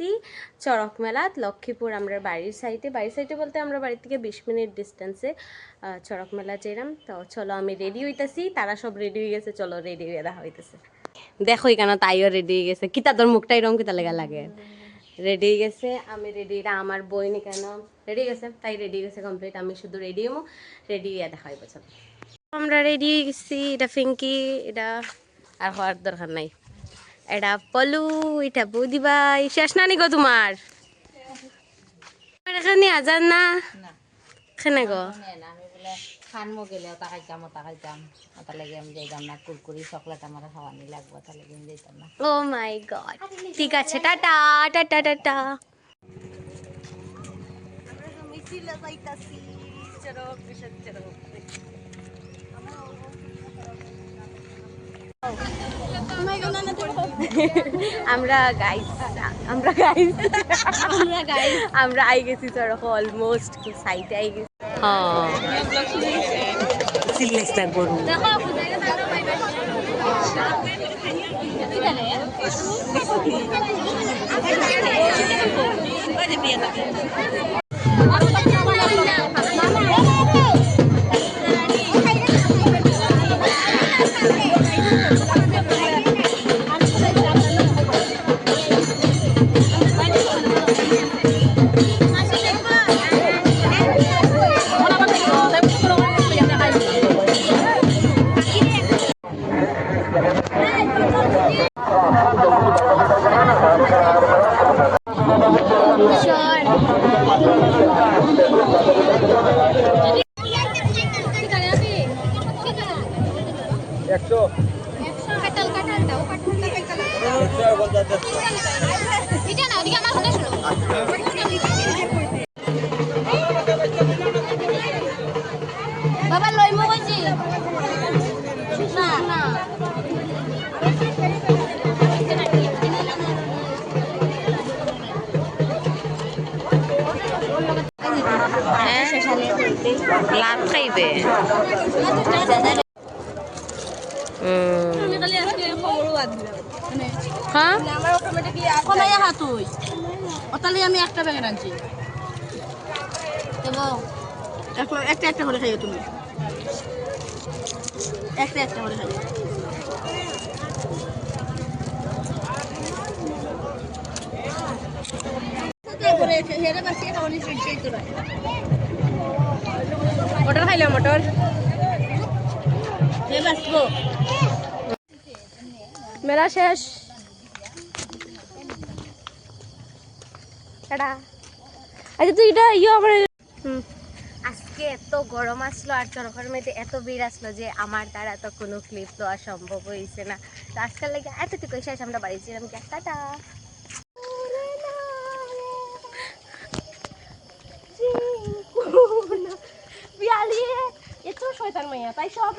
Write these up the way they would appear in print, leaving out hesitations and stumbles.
আইছি চড়ক মেলাত লক্ষ্মীপুর আমরা বাড়ির সাইডে বলতে আমরা বাড়ি থেকে 20 মিনিট ডিস্টেন্সে চড়ক মেলা যেরাম। তো চলো আমি রেডি হইতাছি, তারা সব রেডি হয়ে গেছে, চলো রেডি হয়ে দেখা হইতেছে। দেখো এখানে তাইও রেডি হয়ে গেছে, কিতা তোর মুখটা এরকম কিতা লেগা লাগে। রেডি হয়ে গেছে, আমি রেডি, এটা আমার বই নি কেন রেডি গেছে, তাই রেডি গেছে কমপ্লিট, আমি শুধু রেডি হবো, রেডি হয়ে দেখা হইব। চলো আমরা রেডি হয়ে গেছি, এটা ফিঙ্কি, এটা আর হওয়ার দরকার নাই, এটা পলু, এটা বৌদি ভাই। শেষ না নিগো তোমার এখানে আজান না খেনে গো খানমো গেলে ওটা খাইতাম ওটা লাগে আমি যাইতাম না, কুরকুরি চকলেট আমার খাওয়ানি লাগবে, ওটা লাগে আমি যাইতাম না। ও মাই গড, ঠিক আছে, টাটা টাটা টাটা। আমরা গাইস আমরা আই গেছি চড়ক, অলমোস্ট সাইডে আই গেছি। হ্যাঁ সিলেক্টটা গরু বাবা লইমো কইছি না না লাভ খাইবে। হ্যাঁ আমি একটা প্যাকেট আনছি, একটা একটা করে খাইও তুমি, একটা একটা করে খাইও। মটর খাইলে মটর মেলা শেষ। আচ্ছা তুই এটা আমার আজকে এত গরম আসলো আর চরকের মধ্যে এত ভিড় আসলো যে আমার দ্বারা তো কোনো ক্লিপ দেওয়া সম্ভব হয়েছে না। তো আজকাল লাগে এতটুকু শেষ, আমরা বাড়ি ছিলাম কি টাটা। এত শয়তান মাইয়া, তাই সব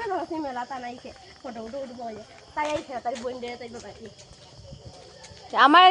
মেলা তা নাই ফটো উঠবো, তাই আইছে তাই বোন তাই আমার